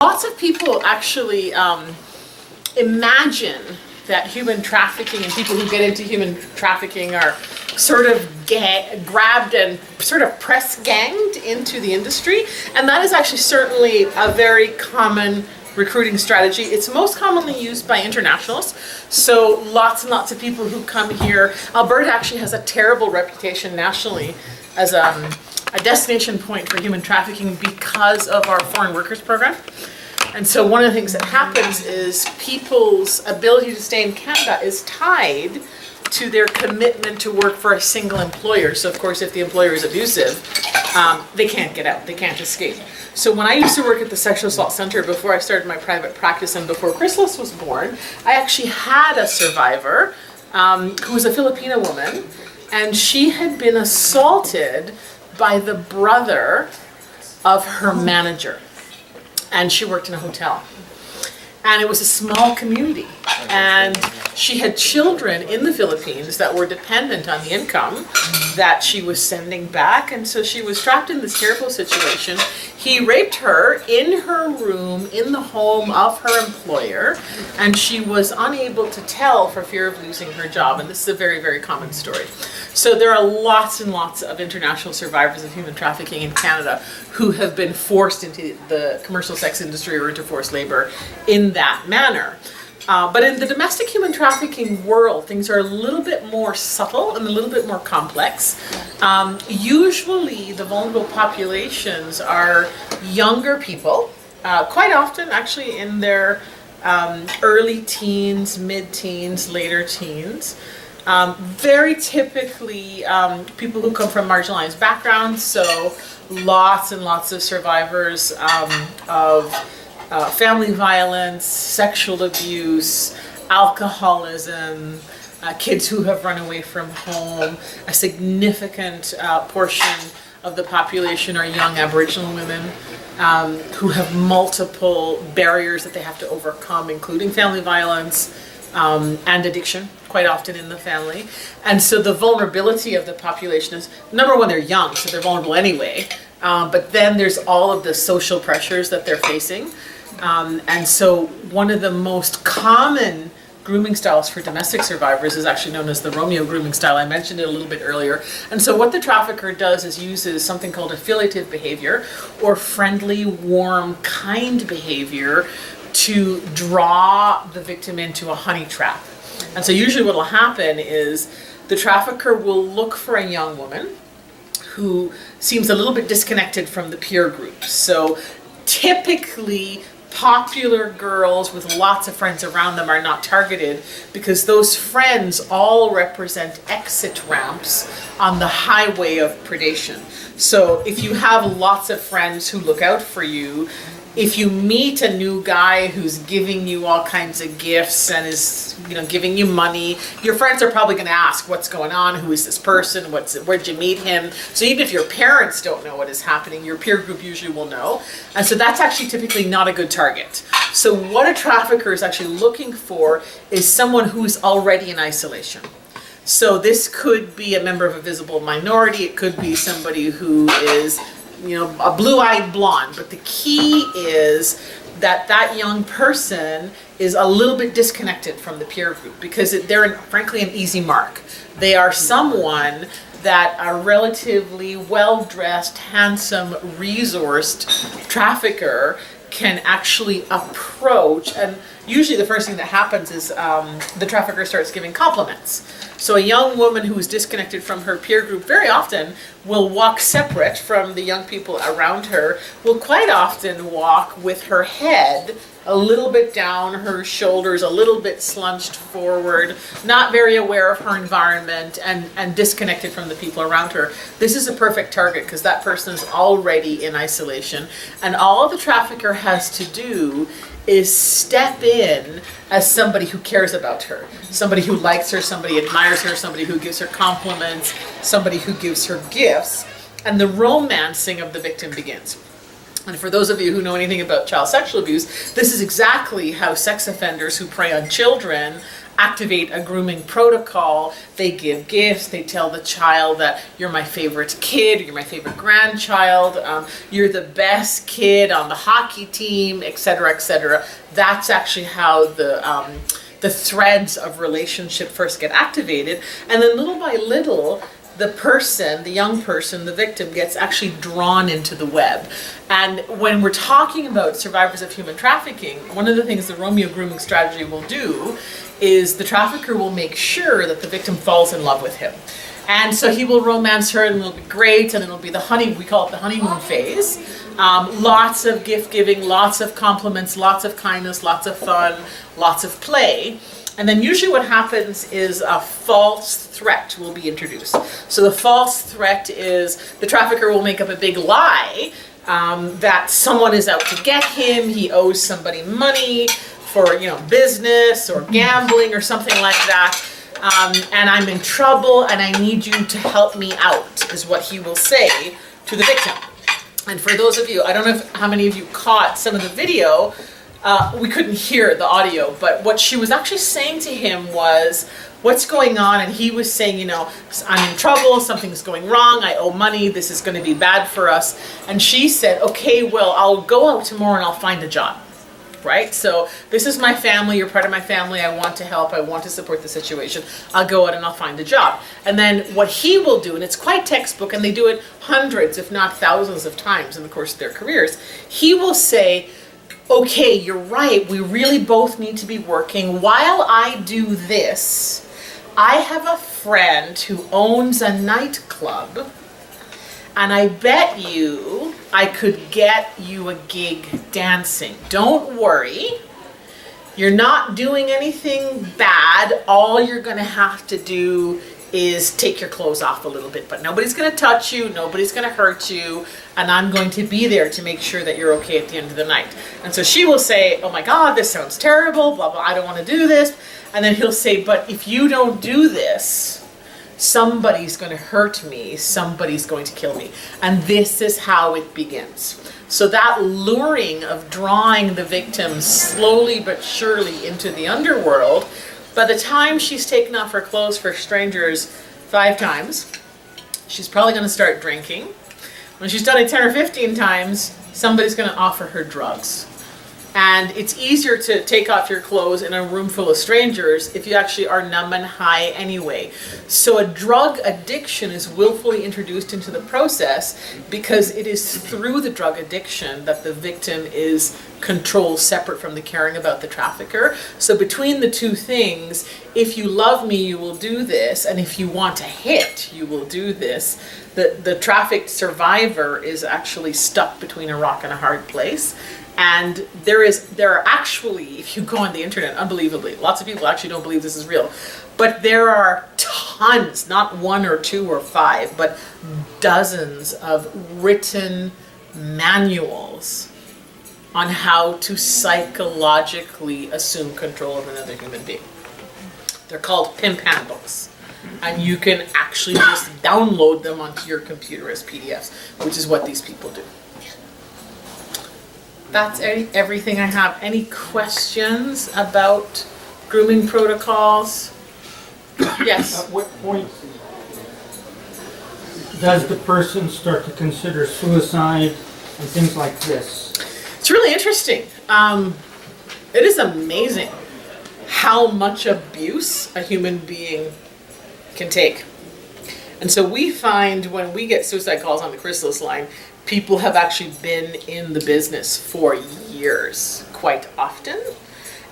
Lots of people actually imagine that human trafficking and people who get into human trafficking are sort of grabbed and sort of press ganged into the industry, and that is actually certainly a very common recruiting strategy. It's most commonly used by internationals, so lots and lots of people who come here. Alberta actually has a terrible reputation nationally as a destination point for human trafficking because of our foreign workers program. And so one of the things that happens is people's ability to stay in Canada is tied to their commitment to work for a single employer. So of course, if the employer is abusive, they can't get out, they can't escape. So when I used to work at the Sexual Assault Center before I started my private practice and before Chrysalis was born, I actually had a survivor who was a Filipino woman, and she had been assaulted by the brother of her manager. And she worked in a hotel. And it was a small community. And she had children in the Philippines that were dependent on the income that she was sending back. And so she was trapped in this terrible situation. He raped her in her room in the home of her employer. And she was unable to tell for fear of losing her job. And this is a very, very common story. So there are lots and lots of international survivors of human trafficking in Canada who have been forced into the commercial sex industry or into forced labor in that manner. But in the domestic human trafficking world, things are a little bit more subtle and a little bit more complex. Usually the vulnerable populations are younger people, quite often actually in their early teens, mid-teens, later teens. Very typically people who come from marginalized backgrounds, so lots and lots of survivors of family violence, sexual abuse, alcoholism, kids who have run away from home. A significant portion of the population are young Aboriginal women who have multiple barriers that they have to overcome, including family violence and addiction, quite often in the family. And so the vulnerability of the population is, number one, they're young, so they're vulnerable anyway. But then there's all of the social pressures that they're facing. And so one of the most common grooming styles for domestic survivors is actually known as the Romeo grooming style. I mentioned it a little bit earlier. And so what the trafficker does is uses something called affiliative behavior, or friendly, warm, kind behavior, to draw the victim into a honey trap. And so usually what will happen is the trafficker will look for a young woman who seems a little bit disconnected from the peer group. So typically popular girls with lots of friends around them are not targeted because those friends all represent exit ramps on the highway of predation. So if you have lots of friends who look out for you, if you meet a new guy who's giving you all kinds of gifts and is, giving you money, your friends are probably going to ask, what's going on? Who is this person? Where'd you meet him? So even if your parents don't know what is happening, your peer group usually will know. And so that's actually typically not a good target. So what a trafficker is actually looking for is someone who's already in isolation. So this could be a member of a visible minority. It could be somebody who is a blue-eyed blonde, but the key is that that young person is a little bit disconnected from the peer group because they're frankly an easy mark. They are someone that a relatively well-dressed, handsome, resourced trafficker can actually approach, and usually the first thing that happens is the trafficker starts giving compliments. So a young woman who is disconnected from her peer group very often will walk separate from the young people around her, will quite often walk with her head a little bit down, her shoulders a little bit slunched forward, not very aware of her environment and disconnected from the people around her. This is a perfect target because that person is already in isolation, and all the trafficker has to do is step in as somebody who cares about her, somebody who likes her, somebody admires her, somebody who gives her compliments, somebody who gives her gifts, and the romancing of the victim begins. And for those of you who know anything about child sexual abuse, this is exactly how sex offenders who prey on children activate a grooming protocol, they give gifts, they tell the child that you're my favorite kid, you're my favorite grandchild, you're the best kid on the hockey team, etc., etc. That's actually how the threads of relationship first get activated, and then little by little, the person, the young person, the victim, gets actually drawn into the web. And when we're talking about survivors of human trafficking, one of the things the Romeo grooming strategy will do is the trafficker will make sure that the victim falls in love with him. And so he will romance her, and it'll be great, and it'll be we call it the honeymoon phase. Lots of gift giving, lots of compliments, lots of kindness, lots of fun, lots of play. And then usually what happens is a false threat will be introduced. So the false threat is the trafficker will make up a big lie that someone is out to get him, he owes somebody money for business or gambling or something like that. And I'm in trouble and I need you to help me out, is what he will say to the victim. And for those of you, I don't know how many of you caught some of the video, we couldn't hear the audio, but what she was actually saying to him was, what's going on? And he was saying, I'm in trouble, something's going wrong, I owe money, this is going to be bad for us. And she said, okay, well, I'll go out tomorrow and I'll find a job. Right? So this is my family, you're part of my family, I want to help, I want to support the situation, I'll go out and I'll find a job. And then what he will do, and it's quite textbook, and they do it hundreds, if not thousands of times in the course of their careers, he will say, okay, you're right, we really both need to be working. While I do this, I have a friend who owns a nightclub, and I bet you I could get you a gig dancing. Don't worry, you're not doing anything bad. All you're gonna have to do is take your clothes off a little bit, but nobody's gonna touch you, nobody's gonna hurt you, and I'm going to be there to make sure that you're okay at the end of the night. And so she will say, oh my God, this sounds terrible, blah, blah, I don't wanna do this. And then he'll say, but if you don't do this, somebody's going to hurt me, somebody's going to kill me. And this is how it begins. So that luring of drawing the victim slowly but surely into the underworld, by the time she's taken off her clothes for strangers 5 times, she's probably going to start drinking. When she's done it 10 or 15 times, somebody's going to offer her drugs. And it's easier to take off your clothes in a room full of strangers if you actually are numb and high anyway. So a drug addiction is willfully introduced into the process because it is through the drug addiction that the victim is controlled separate from the caring about the trafficker. So between the two things, if you love me, you will do this, and if you want to hit, you will do this. The trafficked survivor is actually stuck between a rock and a hard place. And there are actually, if you go on the internet, unbelievably, lots of people actually don't believe this is real, but there are tons, not 1 or 2 or 5, but dozens of written manuals on how to psychologically assume control of another human being. They're called pimp handbooks. And you can actually just download them onto your computer as PDFs, which is what these people do. That's everything I have. Any questions about grooming protocols? Yes. At what point does the person start to consider suicide and things like this? It's really interesting. It is amazing how much abuse a human being can take. And so we find when we get suicide calls on the Chrysalis line, people have actually been in the business for years, quite often.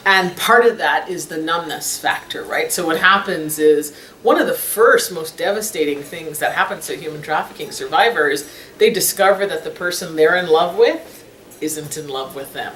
And part of that is the numbness factor, right? So what happens is, one of the first most devastating things that happens to human trafficking survivors, they discover that the person they're in love with isn't in love with them.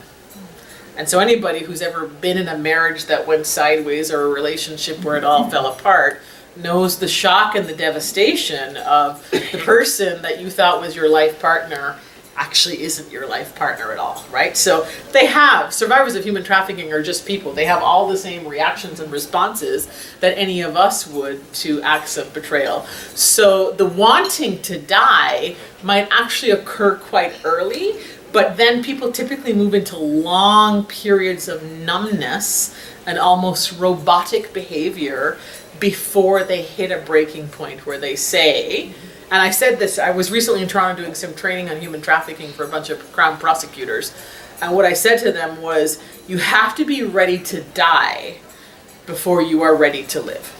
And so anybody who's ever been in a marriage that went sideways or a relationship where it all fell apart knows the shock and the devastation of the person that you thought was your life partner actually isn't your life partner at all, right? So they have, survivors of human trafficking are just people. They have all the same reactions and responses that any of us would to acts of betrayal. So the wanting to die might actually occur quite early, but then people typically move into long periods of numbness and almost robotic behavior before they hit a breaking point where they say, and I said this, I was recently in Toronto doing some training on human trafficking for a bunch of Crown prosecutors, and what I said to them was, you have to be ready to die before you are ready to live,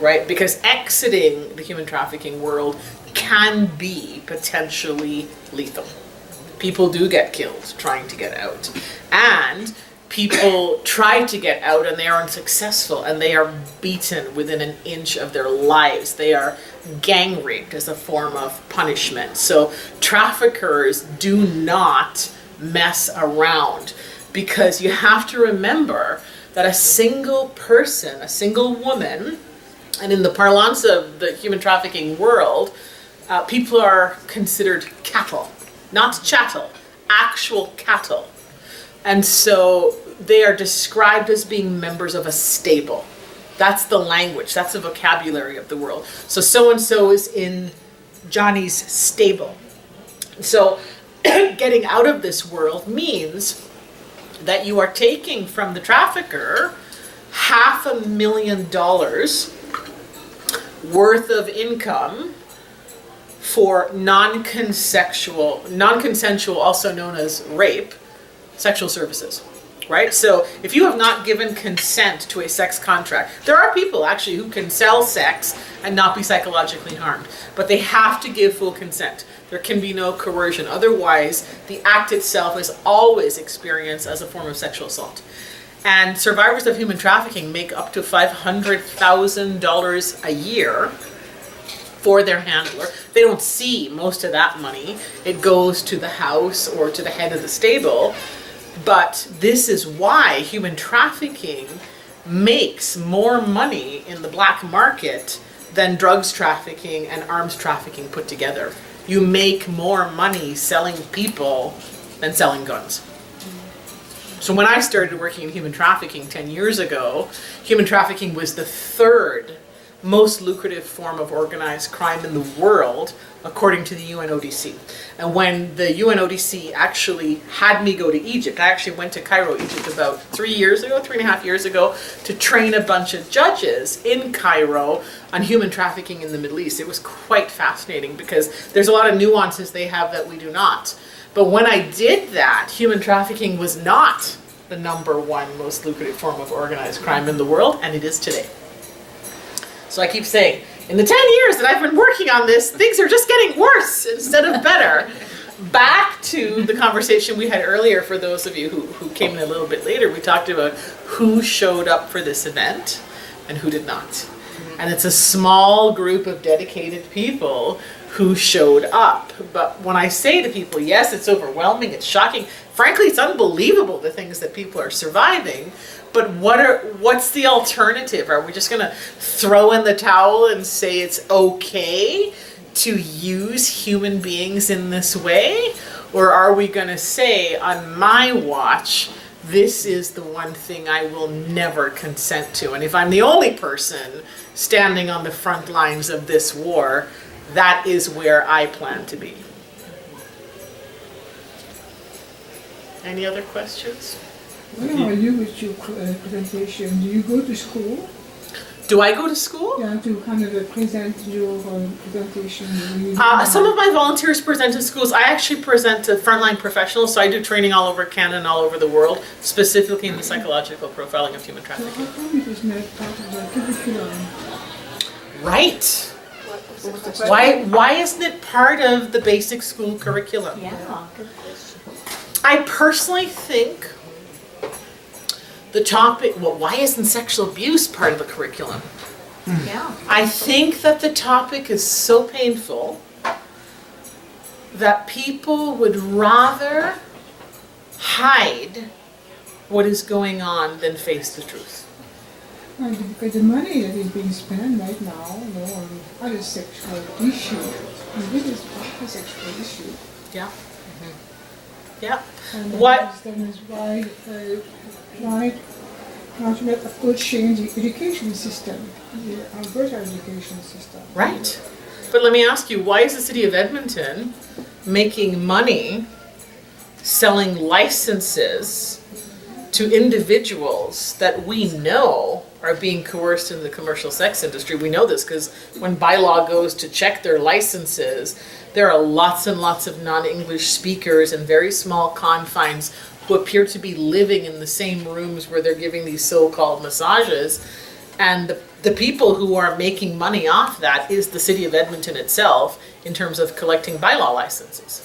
right? Because exiting the human trafficking world can be potentially lethal. People do get killed trying to get out, and people try to get out and they are unsuccessful and they are beaten within an inch of their lives. They are gang raped as a form of punishment. So traffickers do not mess around, because you have to remember that a single person, a single woman, and in the parlance of the human trafficking world, people are considered cattle, not chattel, actual cattle. And so they are described as being members of a stable. That's the language, that's the vocabulary of the world. So-and-so is in Johnny's stable. So getting out of this world means that you are taking from the trafficker $500,000 worth of income for non-consensual, also known as rape, sexual services, right? So if you have not given consent to a sex contract, there are people actually who can sell sex and not be psychologically harmed, but they have to give full consent. There can be no coercion. Otherwise, the act itself is always experienced as a form of sexual assault. And survivors of human trafficking make up to $500,000 a year for their handler. They don't see most of that money. It goes to the house or to the head of the stable. But this is why human trafficking makes more money in the black market than drugs trafficking and arms trafficking put together. You make more money selling people than selling guns. So when I started working in human trafficking 10 years ago, human trafficking was the third most lucrative form of organized crime in the world, according to the UNODC. And when the UNODC actually had me go to Egypt, I actually went to Cairo, Egypt about 3.5 years ago, to train a bunch of judges in Cairo on human trafficking in the Middle East. It was quite fascinating because there's a lot of nuances they have that we do not. But when I did that, human trafficking was not the #1 most lucrative form of organized crime in the world, and it is today. So I keep saying, in the 10 years that I've been working on this, things are just getting worse instead of better. Back to the conversation we had earlier, for those of you who came in a little bit later, we talked about who showed up for this event and who did not. And it's a small group of dedicated people who showed up. But when I say to people, yes, it's overwhelming, it's shocking, frankly, it's unbelievable the things that people are surviving. But what's the alternative? Are we just going to throw in the towel and say it's okay to use human beings in this way? Or are we going to say, on my watch, this is the one thing I will never consent to? And if I'm the only person standing on the front lines of this war, that is where I plan to be. Any other questions? Where are you with your presentation? Do you go to school? Do I go to school? Yeah, to kind of present your presentation. Some of my volunteers present to schools. I actually present to frontline professionals, so I do training all over Canada and all over the world, specifically in the psychological profiling of human So trafficking. how come it is not part of the curriculum? Right. Why isn't it part of the basic school curriculum? Yeah, good question. I personally think the topic, well, why isn't sexual abuse part of the curriculum? Yeah. I think that the topic is so painful that people would rather hide what is going on than face the truth. And because the money that is being spent right now, on other sexual issues, and this is part of sexual issue. Yeah. Yeah. And What- then is why not approaching the education system, the Alberta education system. Right. But let me ask you, why is the city of Edmonton making money selling licenses to individuals that we know are being coerced into the commercial sex industry? We know this because when bylaw goes to check their licenses, there are lots and lots of non-English speakers in very small confines who appear to be living in the same rooms where they're giving these so-called massages. And the people who are making money off that is the city of Edmonton itself in terms of collecting bylaw licenses.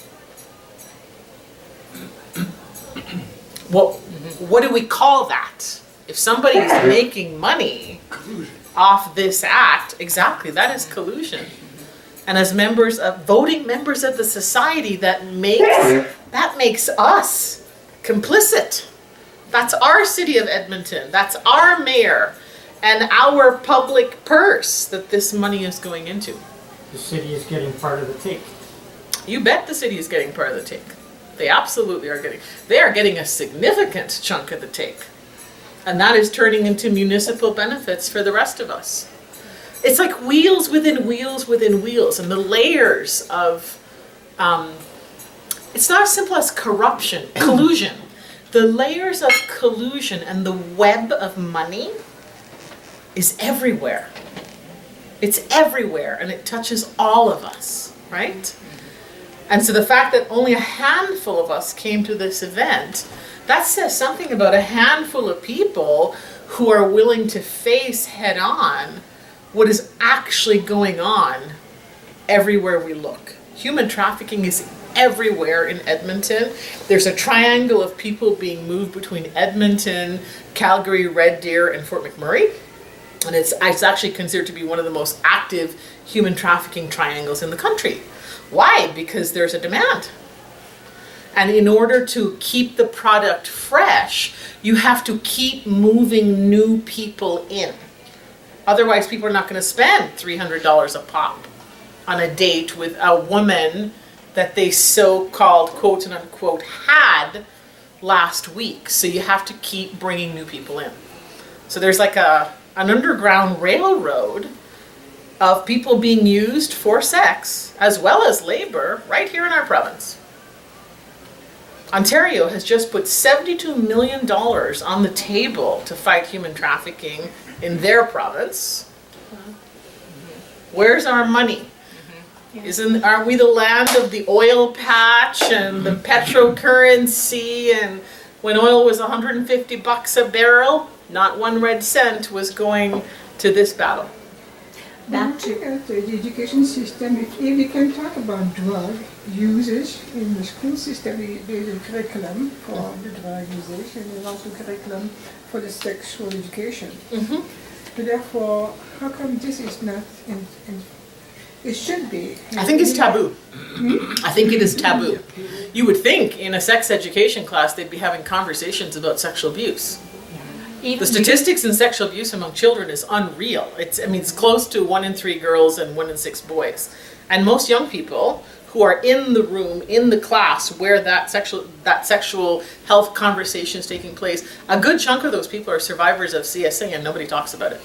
What do we call that? If somebody's making money off this act, exactly, that is collusion. And as voting members of the society, that makes us complicit. That's our city of Edmonton. That's our mayor and our public purse that this money is going into. The city is getting part of the take. You bet the city is getting part of the take. They absolutely are getting a significant chunk of the take. And that is turning into municipal benefits for the rest of us. It's like wheels within wheels within wheels, and the layers of, it's not as simple as collusion. The layers of collusion and the web of money is everywhere. It's everywhere, and it touches all of us, right? And so the fact that only a handful of us came to this event, that says something about a handful of people who are willing to face head on what is actually going on everywhere we look. Human trafficking is everywhere in Edmonton. There's a triangle of people being moved between Edmonton, Calgary, Red Deer, and Fort McMurray. And it's actually considered to be one of the most active human trafficking triangles in the country. Why? Because there's a demand. And in order to keep the product fresh, you have to keep moving new people in. Otherwise, people are not going to spend $300 a pop on a date with a woman that they so-called, quote and unquote, had last week. So you have to keep bringing new people in. So there's like an underground railroad of people being used for sex as well as labor right here in our province. Ontario has just put $72 million on the table to fight human trafficking in their province. Where's our money? Aren't we the land of the oil patch and the petrocurrency, and when oil was $150 a barrel, not one red cent was going to this battle. Back to the education system, if we can talk about drug usage in the school system, there's a curriculum for the drug usage and there's also curriculum for the sexual education. Mm-hmm. But therefore, how come this is not it should be? I think it's taboo. I think it is taboo. You would think in a sex education class they'd be having conversations about sexual abuse. The statistics in sexual abuse among children is unreal. It's close to 1 in 3 girls and 1 in 6 boys. And most young people who are in the room, in the class where that sexual health conversation is taking place, a good chunk of those people are survivors of CSA and nobody talks about it.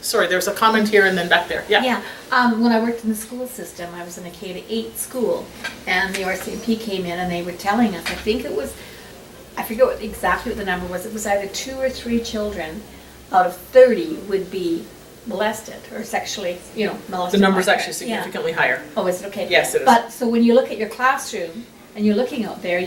Sorry, there's a comment here and then back there. Yeah. Yeah. When I worked in the school system, I was in a K-8 school, and the RCMP came in and they were telling us, I forget exactly what the number was. It was either 2 or 3 children out of 30 would be molested or sexually, molested. The number's by actually parents. Yeah. significantly higher. Oh, is it okay? Yes, it is. But so when you look at your classroom and you're looking out there,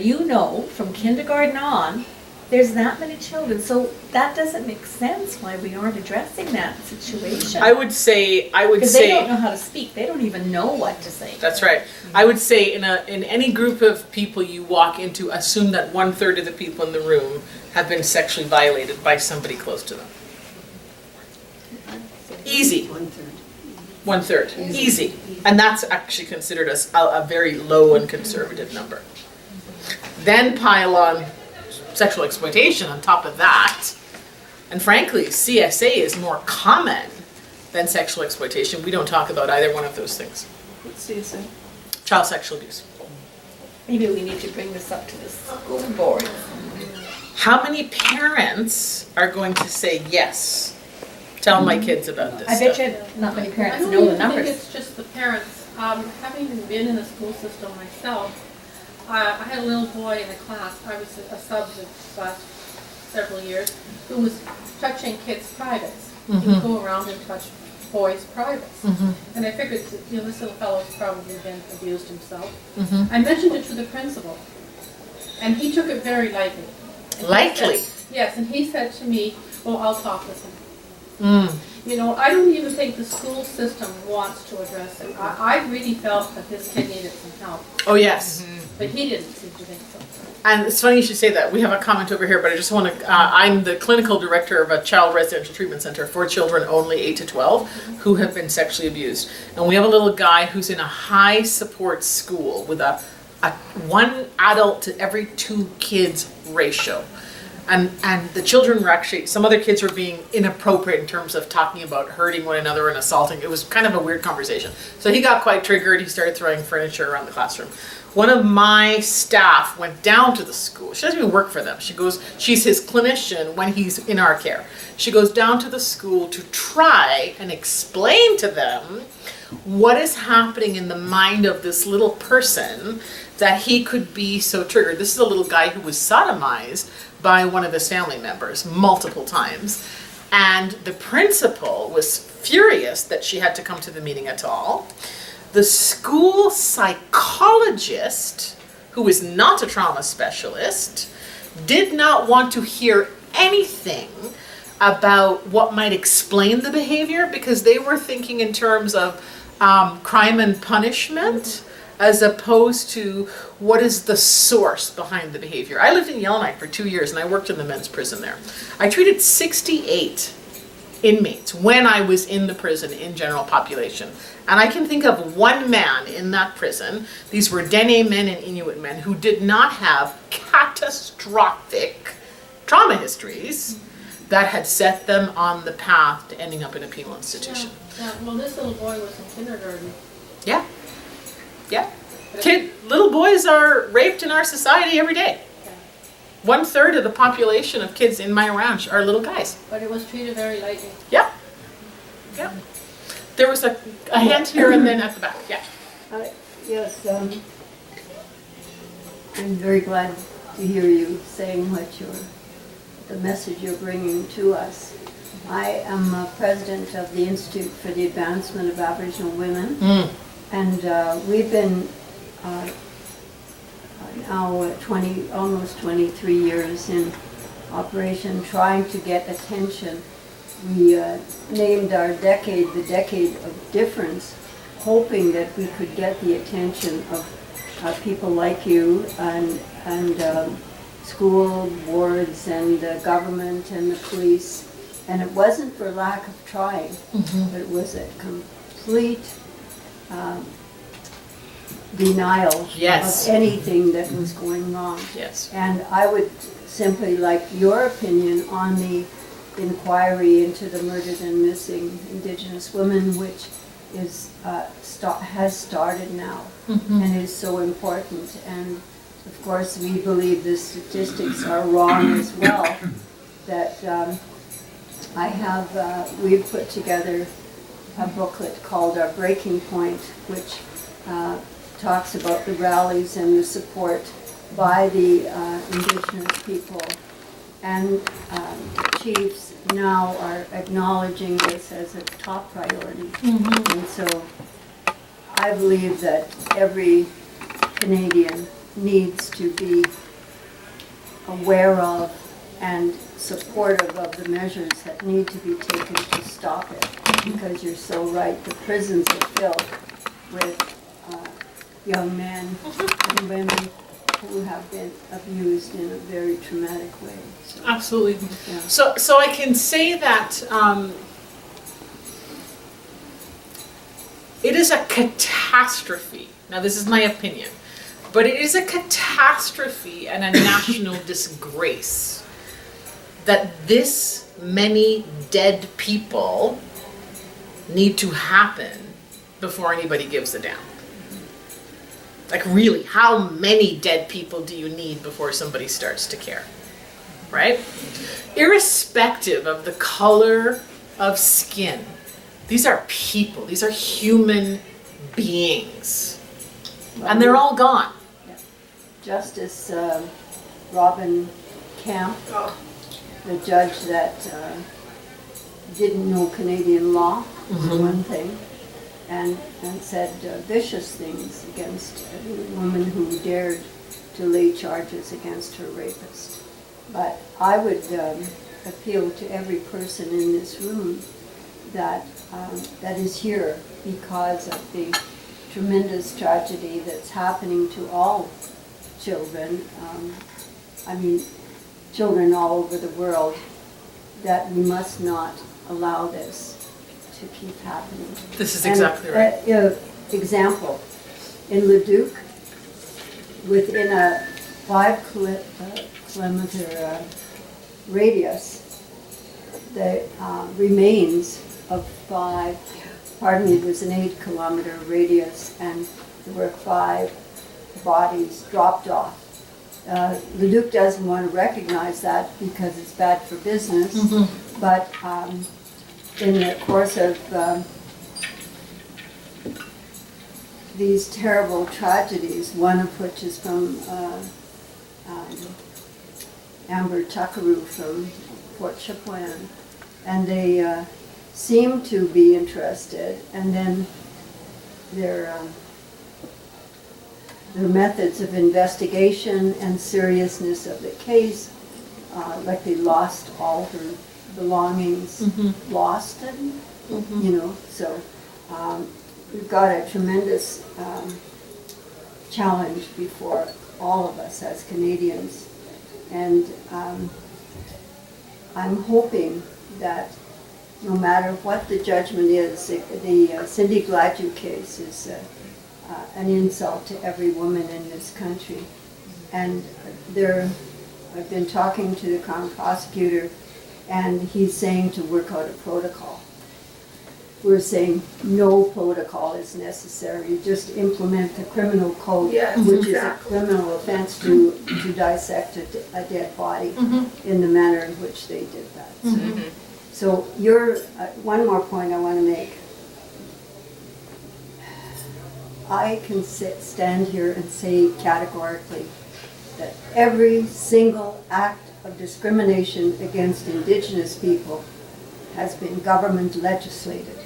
from kindergarten on, there's that many children. So that doesn't make sense why we aren't addressing that situation. I would say Because they don't know how to speak. They don't even know what to say. That's right. I would say in any group of people you walk into, assume that 1/3 of the people in the room have been sexually violated by somebody close to them. Easy. 1/3. Easy. And that's actually considered a very low and conservative number. Then pile on sexual exploitation on top of that. And frankly, CSA is more common than sexual exploitation. We don't talk about either one of those things. What's CSA? child sexual abuse. Maybe we need to bring this up to the school board. How many parents are going to say, yes, tell my kids about this I bet stuff? you not many I parents don't know the even think numbers. it's just the parents. Having been in the school system myself, I had a little boy in a class, I was a sub the last several years, who was touching kids' privates. He would go around and touch boys' privates. And I figured, this little fellow's probably been abused himself. I mentioned it to the principal, and he took it very lightly. And he Lightly? said- Yes, and he said to me, oh, I'll talk with him. I don't even think the school system wants to address it. I really felt that this kid needed some help, Oh, yes. but he didn't seem to think so. And it's funny you should say that. We have a comment over here, but I just want to, I'm the clinical director of a child residential treatment center for children only 8 to 12 who have been sexually abused. And we have a little guy who's in a high support school with a one adult to every 2 kids ratio. And the children were actually, some other kids were being inappropriate in terms of talking about hurting one another and assaulting. It was kind of a weird conversation. So he got quite triggered. He started throwing furniture around the classroom. One of my staff went down to the school. She doesn't even work for them. She's his clinician when he's in our care. She goes down to the school to try and explain to them what is happening in the mind of this little person that he could be so triggered. This is a little guy who was sodomized by one of his family members multiple times. And the principal was furious that she had to come to the meeting at all. The school psychologist, who is not a trauma specialist, did not want to hear anything about what might explain the behavior because they were thinking in terms of crime and punishment as opposed to what is the source behind the behavior. I lived in Yellowknife for 2 years and I worked in the men's prison there. I treated 68 inmates when I was in the prison in general population. And I can think of one man in that prison, these were Dene men and Inuit men, who did not have catastrophic trauma histories that had set them on the path to ending up in a penal institution. Yeah, well, this little boy was in kindergarten. Yeah. Little boys are raped in our society every day. 1/3 of the population of kids in my ranch are little guys. But it was treated very lightly. Yeah. There was a hand here and then at the back. Yeah. Yes, I'm very glad to hear you saying the message you're bringing to us. I am president of the Institute for the Advancement of Aboriginal Women, and we've been now almost 23 years in operation trying to get attention. We named our decade the Decade of Difference, hoping that we could get the attention of people like you and school boards and the government and the police. And it wasn't for lack of trying, but it was a complete denial of anything that was going wrong. Yes. And I would simply like your opinion on the inquiry into the murdered and missing Indigenous women, which is has started now and is so important. And of course, we believe the statistics are wrong as well. That we've put together a booklet called Our Breaking Point, which talks about the rallies and the support by the Indigenous people. And chiefs now are acknowledging this as a top priority. And so I believe that every Canadian needs to be aware of and supportive of the measures that need to be taken to stop it. Because you're so right, the prisons are filled with young men and women who have been abused in a very traumatic way. So, Absolutely. yeah. So I can say that it is a catastrophe. Now this is my opinion, but it is a catastrophe and a national disgrace that this many dead people need to happen before anybody gives a damn. Like really, how many dead people do you need before somebody starts to care? Right? Irrespective of the color of skin, these are people, these are human beings. And they're all gone. Justice Robin Camp, the judge that didn't know Canadian law, for one thing, and said vicious things against a woman who dared to lay charges against her rapist. But I would appeal to every person in this room that is here because of the tremendous tragedy that's happening to all children. I mean, children all over the world, that we must not allow this to keep happening. This is exactly right. Example, in Leduc, within a 5-kilometer radius, the remains of it was an 8-kilometer radius, and there were 5 bodies dropped off. Leduc doesn't want to recognize that because it's bad for business, but in the course of these terrible tragedies, one of which is from Amber Tuckaroo from Fort Chipewyan, and they seem to be interested, and then their methods of investigation and seriousness of the case, like they lost all her belongings, lost it, so we've got a tremendous challenge before all of us as Canadians, and I'm hoping that no matter what the judgment is, the Cindy Gladue case is an insult to every woman in this country. And I've been talking to the Crown Prosecutor, and he's saying to work out a protocol. We're saying no protocol is necessary, just implement the criminal code, which is a criminal offense to dissect a dead body in the manner in which they did that. So one more point I want to make. I can stand here and say categorically that every single act of discrimination against Indigenous people has been government legislated,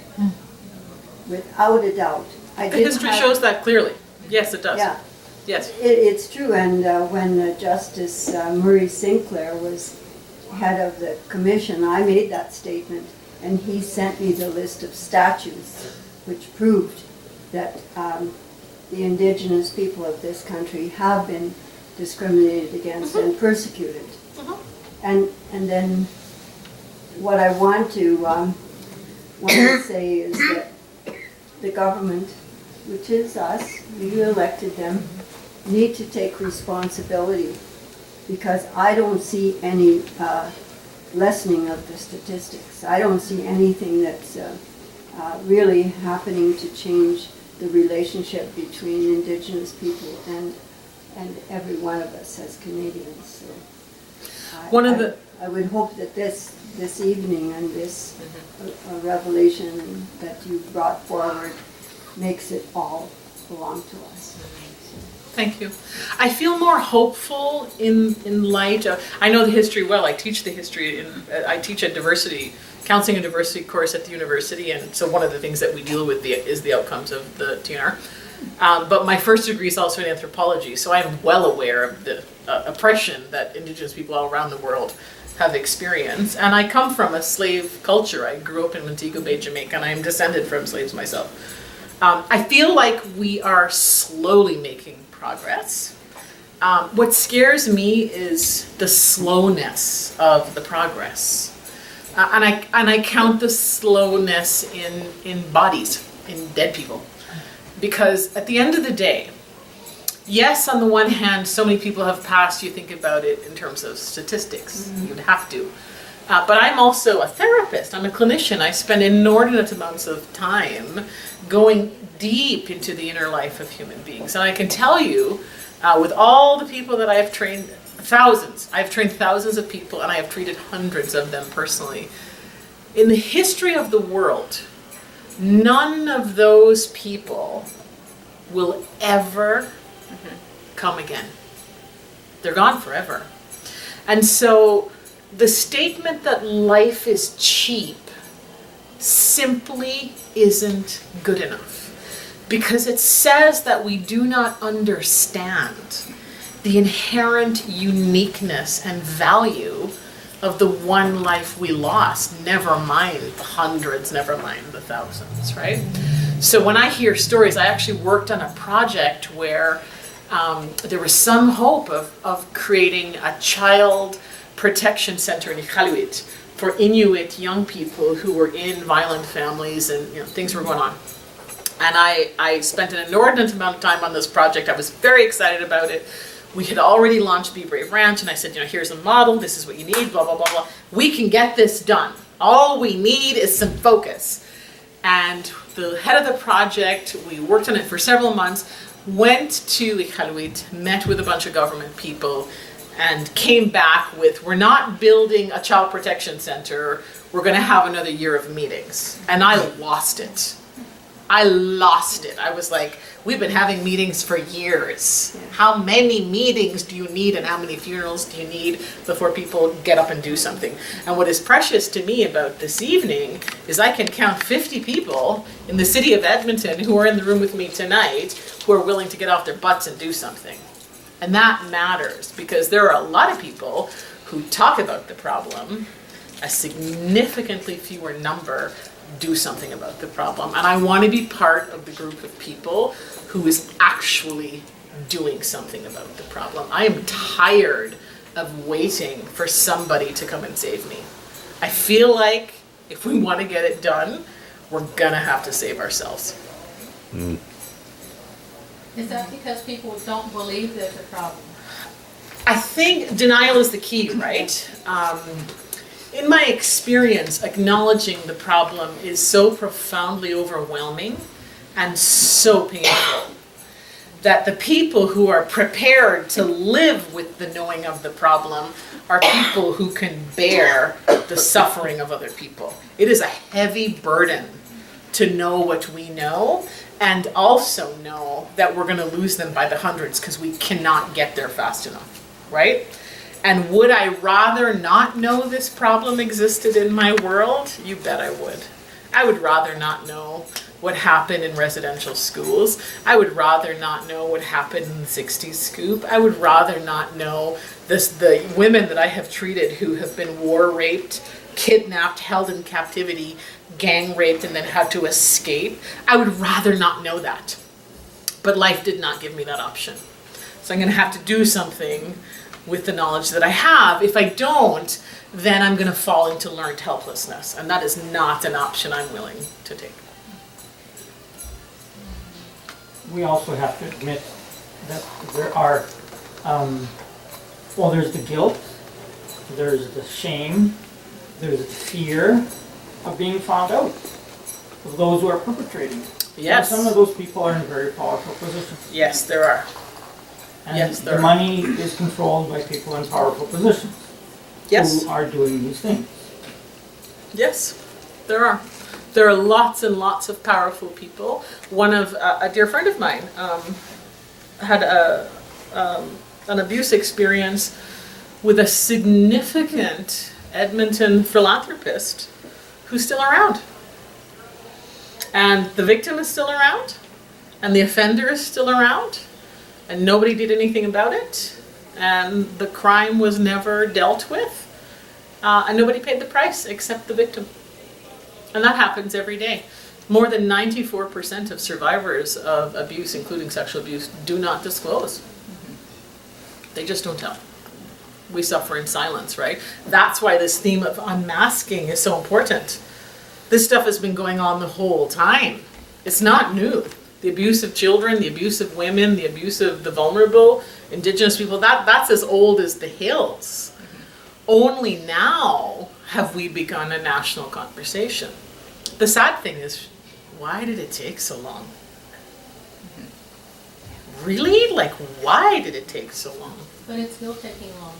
without a doubt. The history shows that clearly. Yes, it does. Yeah. Yes. It's true, and when Justice Murray Sinclair was head of the commission, I made that statement, and he sent me the list of statutes which proved that the Indigenous people of this country have been discriminated against and persecuted. And then what I want to say is that the government, which is us, you elected them, need to take responsibility, because I don't see any lessening of the statistics. I don't see anything that's really happening to change the relationship between Indigenous people and every one of us as Canadians. So I would hope that this evening and this revelation that you brought forward makes it all belong to us. Thank you. I feel more hopeful in light of, I know the history well. I teach the history, I teach a counseling and diversity course at the university, and so one of the things that we deal with is the outcomes of the TNR. But my first degree is also in anthropology, so I'm well aware of the oppression that Indigenous people all around the world have experienced. And I come from a slave culture. I grew up in Montego Bay, Jamaica, and I am descended from slaves myself. I feel like we are slowly making progress. What scares me is the slowness of the progress. And I count the slowness in bodies, in dead people. Because at the end of the day, yes, on the one hand, so many people have passed, you think about it in terms of statistics, you'd have to. But I'm also a therapist. I'm a clinician. I spend inordinate amounts of time going deep into the inner life of human beings. And I can tell you, with all the people that I have trained, I've trained thousands of people, and I have treated hundreds of them personally. In the history of the world, none of those people will ever come again. They're gone forever. And so the statement that life is cheap simply isn't good enough, because it says that we do not understand the inherent uniqueness and value of the one life we lost, never mind the hundreds, never mind the thousands, right? So when I hear stories, I actually worked on a project where there was some hope of creating a child protection center in Iqaluit for Inuit young people who were in violent families, and things were going on. And I spent an inordinate amount of time on this project. I was very excited about it. We had already launched Be Brave Ranch, and I said, here's a model, this is what you need, blah, blah, blah, blah. We can get this done. All we need is some focus. And the head of the project, we worked on it for several months, went to Iqaluit, met with a bunch of government people, and came back with, we're not building a child protection center, we're gonna have another year of meetings. And I lost it. I was like, we've been having meetings for years. How many meetings do you need, and how many funerals do you need before people get up and do something? And what is precious to me about this evening is I can count 50 people in the city of Edmonton who are in the room with me tonight who are willing to get off their butts and do something. And that matters, because there are a lot of people who talk about the problem, a significantly fewer number do something about the problem. And I want to be part of the group of people who is actually doing something about the problem. I am tired of waiting for somebody to come and save me. I feel like if we want to get it done, we're gonna have to save ourselves. Is that because people don't believe there's a problem? I think denial is the key, right? In my experience, acknowledging the problem is so profoundly overwhelming and so painful that the people who are prepared to live with the knowing of the problem are people who can bear the suffering of other people. It is a heavy burden to know what we know, and also know that we're going to lose them by the hundreds because we cannot get there fast enough, right? And would I rather not know this problem existed in my world? You bet I would. I would rather not know what happened in residential schools. I would rather not know what happened in the 60s scoop. I would rather not know the women that I have treated who have been war raped, kidnapped, held in captivity, gang raped, and then had to escape. I would rather not know that. But life did not give me that option. So I'm going to have to do something with the knowledge that I have. If I don't, then I'm going to fall into learned helplessness. And that is not an option I'm willing to take. We also have to admit that there are, there's the guilt, there's the shame, there's the fear of being found out, of those who are perpetrating. Yes. And some of those people are in very powerful positions. Yes, there are. And Yes, there the are. money is controlled by people in powerful positions Yes. who are doing these things. Yes, there are. There are lots and lots of powerful people. One of a dear friend of mine had an abuse experience with a significant Edmonton philanthropist who's still around. And the victim is still around, and the offender is still around, and nobody did anything about it, and the crime was never dealt with, and nobody paid the price except the victim. And that happens every day. More than 94% of survivors of abuse, including sexual abuse, do not disclose. They just don't tell. We suffer in silence, right? That's why this theme of unmasking is so important. This stuff has been going on the whole time. It's not new. The abuse of children, the abuse of women, the abuse of the vulnerable, Indigenous people, that's as old as the hills. Only now have we begun a national conversation. The sad thing is, why did it take so long? Really? Like, why did it take so long? But it's still taking long.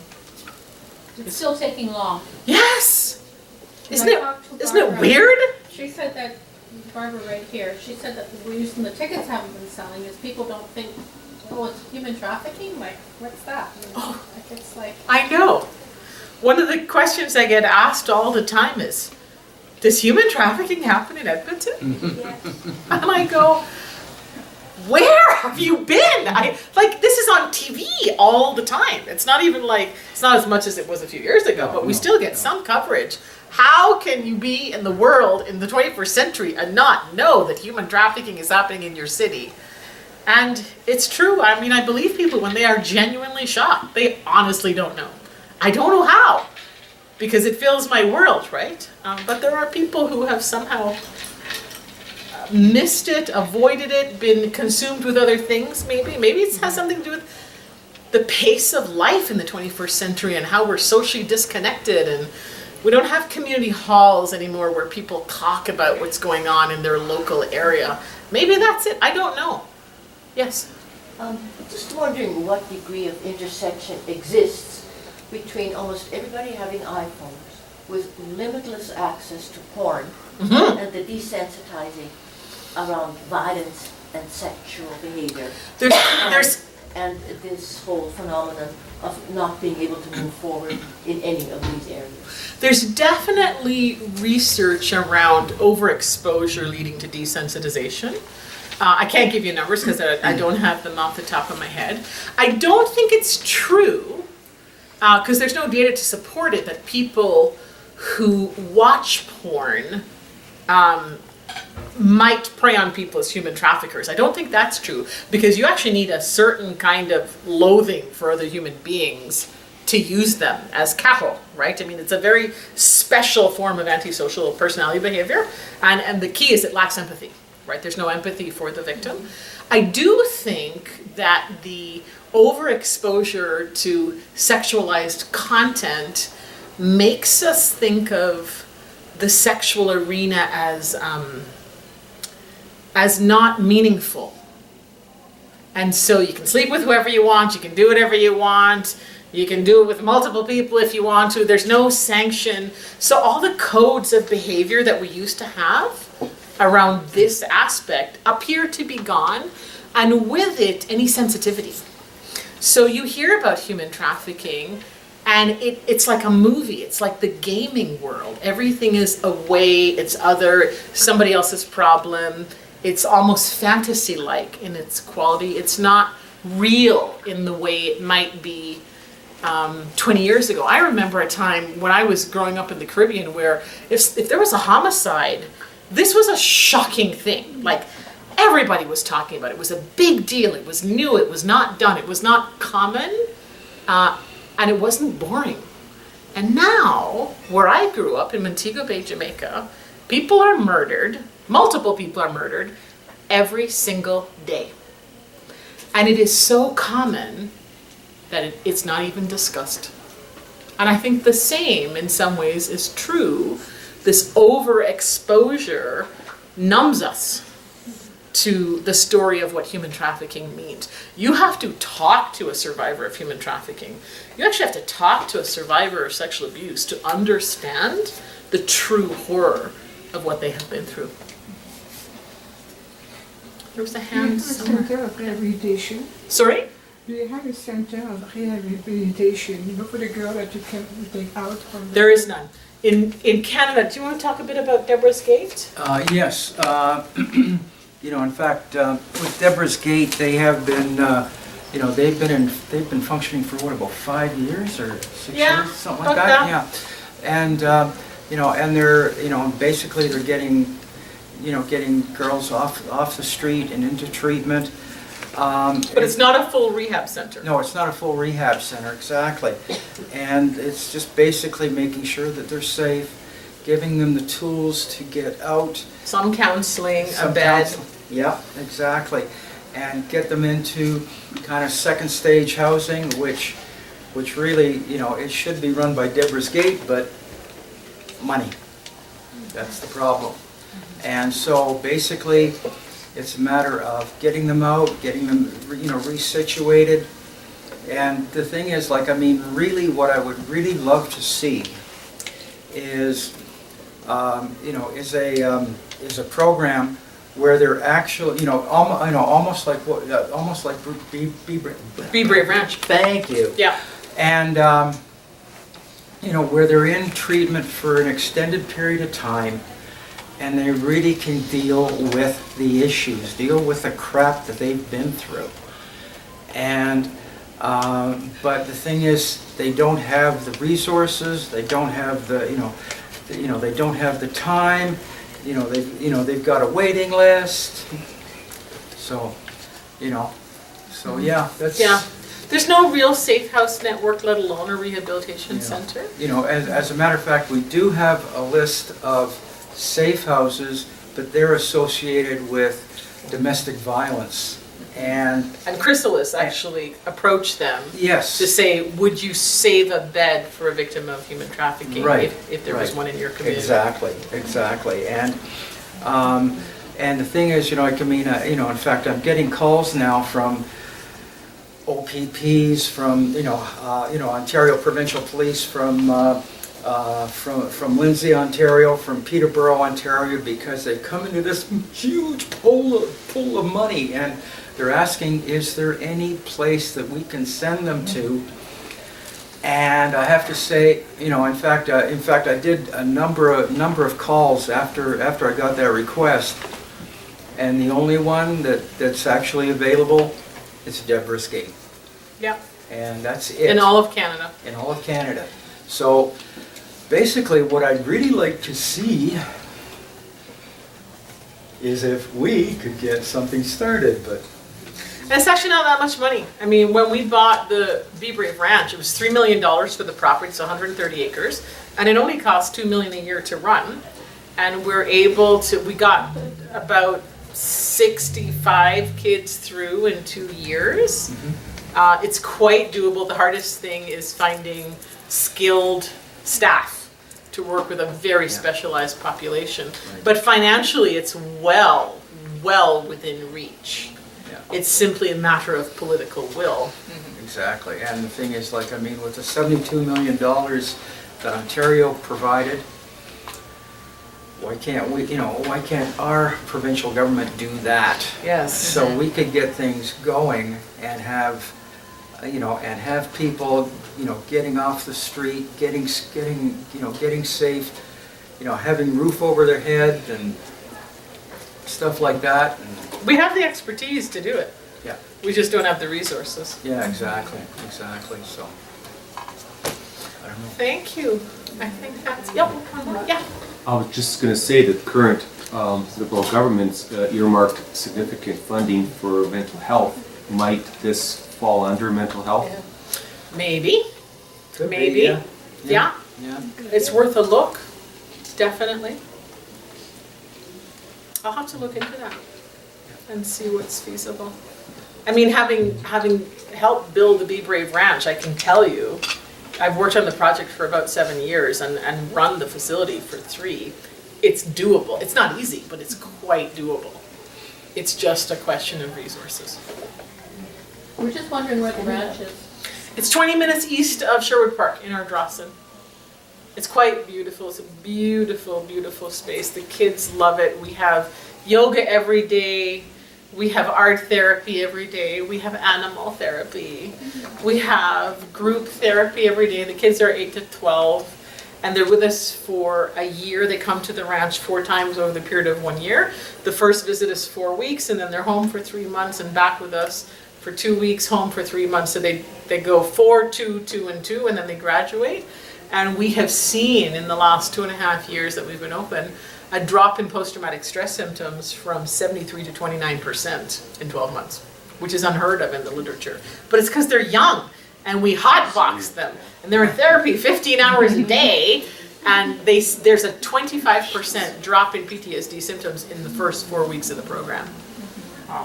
It's still taking long. Yes! Isn't I talked to it Barbara. weird? She said that, Barbara right here, she said that the reason the tickets haven't been selling is people don't think, oh, it's human trafficking? Like, what's that? Oh. Like, it's like, I know. One of the questions I get asked all the time is, does human trafficking happen in Edmonton? And I go, where have you been? This is on TV all the time. It's not even like, it's not as much as it was a few years ago, but we still get some coverage. How can you be in the world in the 21st century and not know that human trafficking is happening in your city? And it's true. I mean, I believe people when they are genuinely shocked. They honestly don't know. I don't know how, because it fills my world, right? But there are people who have somehow missed it, avoided it, been consumed with other things maybe. Maybe it has something to do with the pace of life in the 21st century and how we're socially disconnected, and we don't have community halls anymore where people talk about what's going on in their local area. Maybe that's it. I don't know. Yes? Just wondering what degree of intersection exists between almost everybody having iPhones with limitless access to porn and the desensitizing around violence and sexual behavior. There's And this whole phenomenon of not being able to move forward in any of these areas. There's definitely research around overexposure leading to desensitization. I can't give you numbers because I don't have them off the top of my head. I don't think it's true, because there's no data to support it, that people who watch porn might prey on people as human traffickers. I don't think that's true, because you actually need a certain kind of loathing for other human beings to use them as cattle, right? I mean, it's a very special form of antisocial personality behavior, and the key is it lacks empathy, right? There's no empathy for the victim. I do think that the overexposure to sexualized content makes us think of the sexual arena as not meaningful. And so you can sleep with whoever you want, you can do whatever you want, you can do it with multiple people if you want to, there's no sanction. So all the codes of behavior that we used to have around this aspect appear to be gone, and with it, any sensitivity. So you hear about human trafficking, and it's like a movie. It's like the gaming world. Everything is away, it's other, somebody else's problem. It's almost fantasy-like in its quality. It's not real in the way it might be 20 years ago. I remember a time when I was growing up in the Caribbean where if there was a homicide, this was a shocking thing. Like, everybody was talking about it. It was a big deal. It was new. It was not done. It was not common. And it wasn't boring. And now, where I grew up in Montego Bay, Jamaica, people are murdered, multiple people are murdered every single day. And it is so common that it's not even discussed. And I think the same, in some ways, is true. This overexposure numbs us to the story of what human trafficking means. You have to talk to a survivor of human trafficking. You actually have to talk to a survivor of sexual abuse to understand the true horror of what they have been through. There was a hand somewhere. Center of rehabilitation. Sorry? Do you have a center of rehabilitation, for the girl that you can take out from the... There is none. In Canada, do you want to talk a bit about Deborah's Gate? Yes. In fact, with Deborah's Gate, they have been, they've been functioning for about 5 years or 6 years, something like that. Yeah. And and they're, basically they're getting girls off the street and into treatment. But it's not a full rehab center. No, it's not a full rehab center, exactly. And it's just basically making sure that they're safe, giving them the tools to get out. Some counseling, a bed. Yeah, exactly. And get them into kind of second stage housing, which really, it should be run by Deborah's Gate, but money. That's the problem. And so basically, it's a matter of getting them out, getting them, resituated. And the thing is, really what I would really love to see is, is a program where they're actually, almost like Be Brave Ranch. Thank you. Yeah. And, where they're in treatment for an extended period of time, and they really can deal with the issues, deal with the crap that they've been through. And, but the thing is, they don't have the resources, they don't have the, they don't have the time, they've got a waiting list. So, that's. Yeah. There's no real safe house network, let alone a rehabilitation center. As a matter of fact, we do have a list of safe houses, but they're associated with domestic violence. And Chrysalis actually approached them yes, to say, would you save a bed for a victim of human trafficking Right, if there was one in your community? exactly. And the thing is, in fact, I'm getting calls now from OPPs, from Ontario Provincial Police, from Lindsay, Ontario, from Peterborough, Ontario, because they've come into this huge pool of money, and they're asking, is there any place that we can send them to? And I have to say, in fact, I did a number of calls after I got that request, and the only one that's actually available is Deborah's Gate. Yeah. And that's it. In all of Canada. In all of Canada. So basically what I'd really like to see is if we could get something started, but And it's actually not that much money. I mean, when we bought the Be Brave Ranch, it was $3 million for the property, it's 130 acres, and it only costs $2 million a year to run. And we got about 65 kids through in 2 years. It's quite doable. The hardest thing is finding skilled staff to work with a very specialized population. But financially, it's well within reach. yeah. It's simply a matter of political will. Exactly, and the thing is, with the $72 million that Ontario provided, why can't our provincial government do that? Yes. So we could get things going and have people, getting off the street, getting safe, having roof over their head and stuff like that. And We have the expertise to do it. yeah, We just don't have the resources. yeah, exactly. So, I don't know. Thank you. I think that's, yeah. I was just going to say that current Liberal government's earmarked significant funding for mental health. Might this fall under mental health? Maybe. Could be, Maybe. yeah. Yeah. It's worth a look, definitely. I'll have to look into that and see what's feasible. I mean, having helped build the Be Brave Ranch, I can tell you, I've worked on the project for about 7 years and run the facility for 3. It's doable. It's not easy, but it's quite doable. It's just a question of resources. We're just wondering where the ranch is. It's 20 minutes east of Sherwood Park in Ardrossan. It's quite beautiful. It's a beautiful, beautiful space. The kids love it. We have yoga every day. We have art therapy every day. We have animal therapy. We have group therapy every day. The kids are 8 to 12, and they're with us for a year. They come to the ranch 4 times over the period of 1 year. The first visit is 4 weeks, and then they're home for 3 months and back with us for 2 weeks, home for 3 months. So they go 4, 2, 2, and 2, and then they graduate. And we have seen in the last 2.5 years that we've been open, a drop in post-traumatic stress symptoms from 73 to 29% in 12 months, which is unheard of in the literature. But it's because they're young, and we hotbox them, and they're in therapy 15 hours a day, and there's a 25% drop in PTSD symptoms in the first 4 weeks of the program.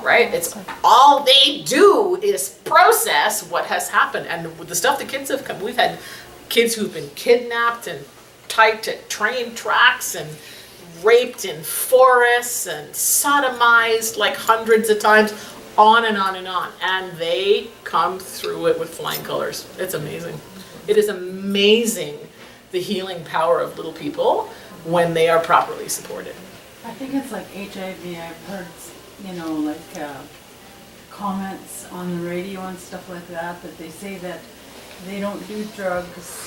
Right? It's all they do is process what has happened, and with the stuff the kids have come, we've had kids who've been kidnapped and tied to train tracks and raped in forests and sodomized like hundreds of times, on and on and on. And they come through it with flying colors. It's amazing. It is amazing the healing power of little people when they are properly supported. I think it's like HIV. I've heard, comments on the radio and stuff like that, that they say that they don't do drugs,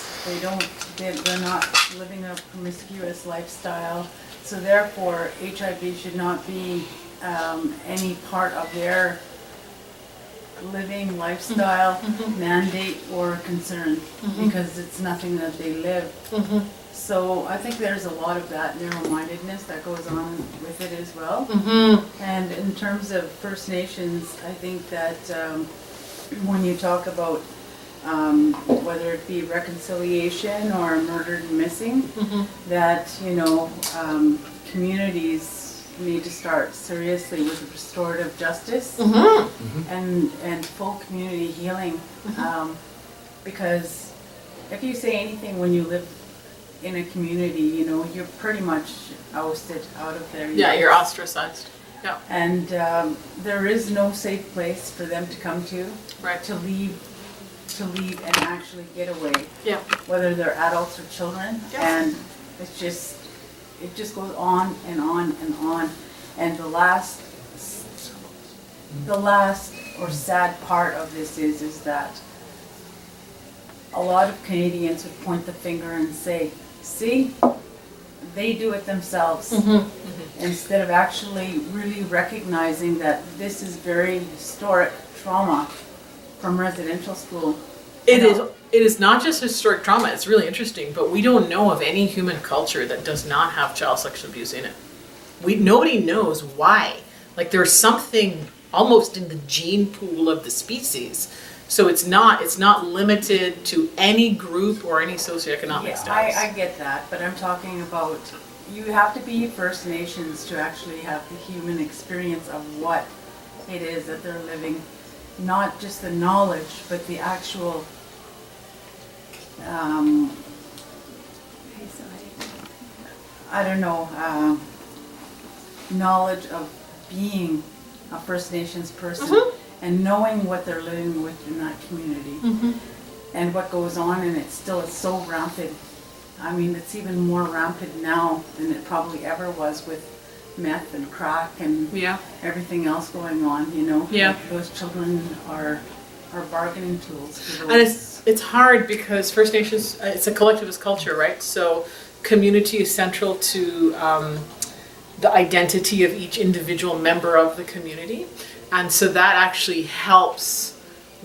they're not living a promiscuous lifestyle, so therefore HIV should not be any part of their living lifestyle mandate or concern, because it's nothing that they live. So I think there's a lot of that narrow-mindedness that goes on with it as well. And in terms of First Nations, I think that when you talk about whether it be reconciliation or murdered and missing, that, communities need to start seriously with restorative justice and full community healing. Because if you say anything when you live in a community, you're pretty much ousted out of there. Yeah, you're ostracized. Yeah. And there is no safe place for them to come to, Right. to leave and actually get away. Yeah. Whether they're adults or children, and it just goes on and on and on. And the last or sad part of this is that a lot of Canadians would point the finger and say, see, they do it themselves, instead of actually really recognizing that this is very historic trauma from residential school. It is not just historic trauma, it's really interesting, but we don't know of any human culture that does not have child sexual abuse in it. Nobody knows why. Like, there's something almost in the gene pool of the species. So it's not limited to any group or any socioeconomic status. I get that, but I'm talking about, you have to be First Nations to actually have the human experience of what it is that they're living. Not just the knowledge, but the actual knowledge of being a First Nations person and knowing what they're living with in that community and what goes on, and it still is so rampant. I mean, it's even more rampant now than it probably ever was with meth and crack and everything else going on, Like those children are bargaining tools for those. And it's hard because First Nations, it's a collectivist culture, right? So community is central to the identity of each individual member of the community. And so that actually helps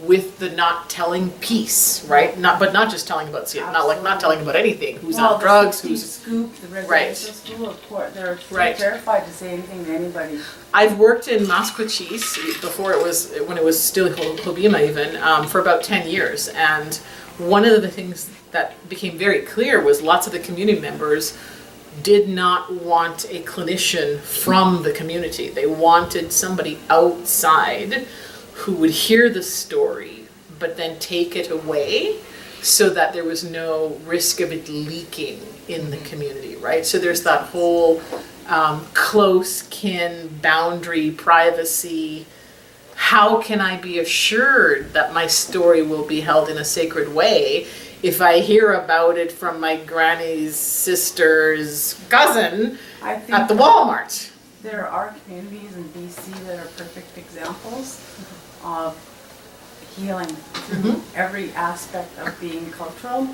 with the not telling piece, right? Not just telling about not telling about anything. Who's on drugs? Who's scoop? The residential school, of course, they're terrified to say anything to anybody. I've worked in Masquachis when it was still Hobima even, for about 10 years, and one of the things that became very clear was lots of the community members did not want a clinician from the community. They wanted somebody outside who would hear the story, but then take it away so that there was no risk of it leaking in the community, right? So there's that whole close kin, boundary, privacy. How can I be assured that my story will be held in a sacred way if I hear about it from my granny's sister's cousin at the Walmart? There are communities in BC that are perfect examples of healing through every aspect of being cultural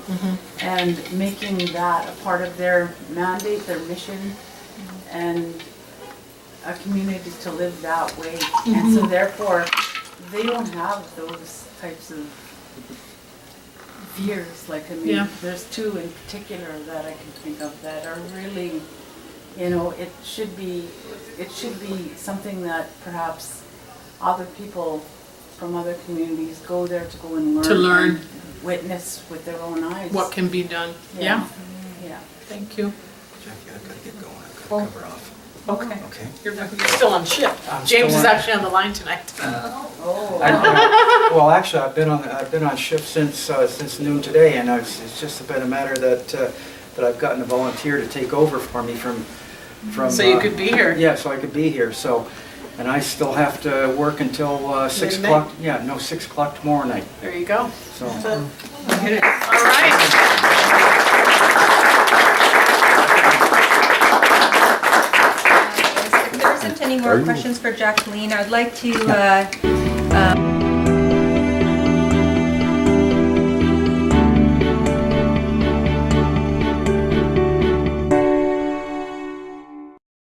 and making that a part of their mandate, their mission, and a community to live that way. And so therefore, they don't have those types of fears. Like, there's two in particular that I can think of that are really, it should be something that perhaps other people from other communities go there to go and learn. And witness with their own eyes. What can be done. Yeah. Thank you. Jackie, I've got to get going. I've got to cover off. Okay. Okay. You're still on shift. James is actually on the line tonight. Well, actually, I've been on shift since noon today, and it's just been a matter that that I've gotten a volunteer to take over for me from. So you could be here. Yeah, so I could be here, so, and I still have to work until 6 Midnight? o'clock, yeah, no, 6 o'clock tomorrow night, There you go. so. All right. If there isn't any more questions for Jaqueline, I'd like to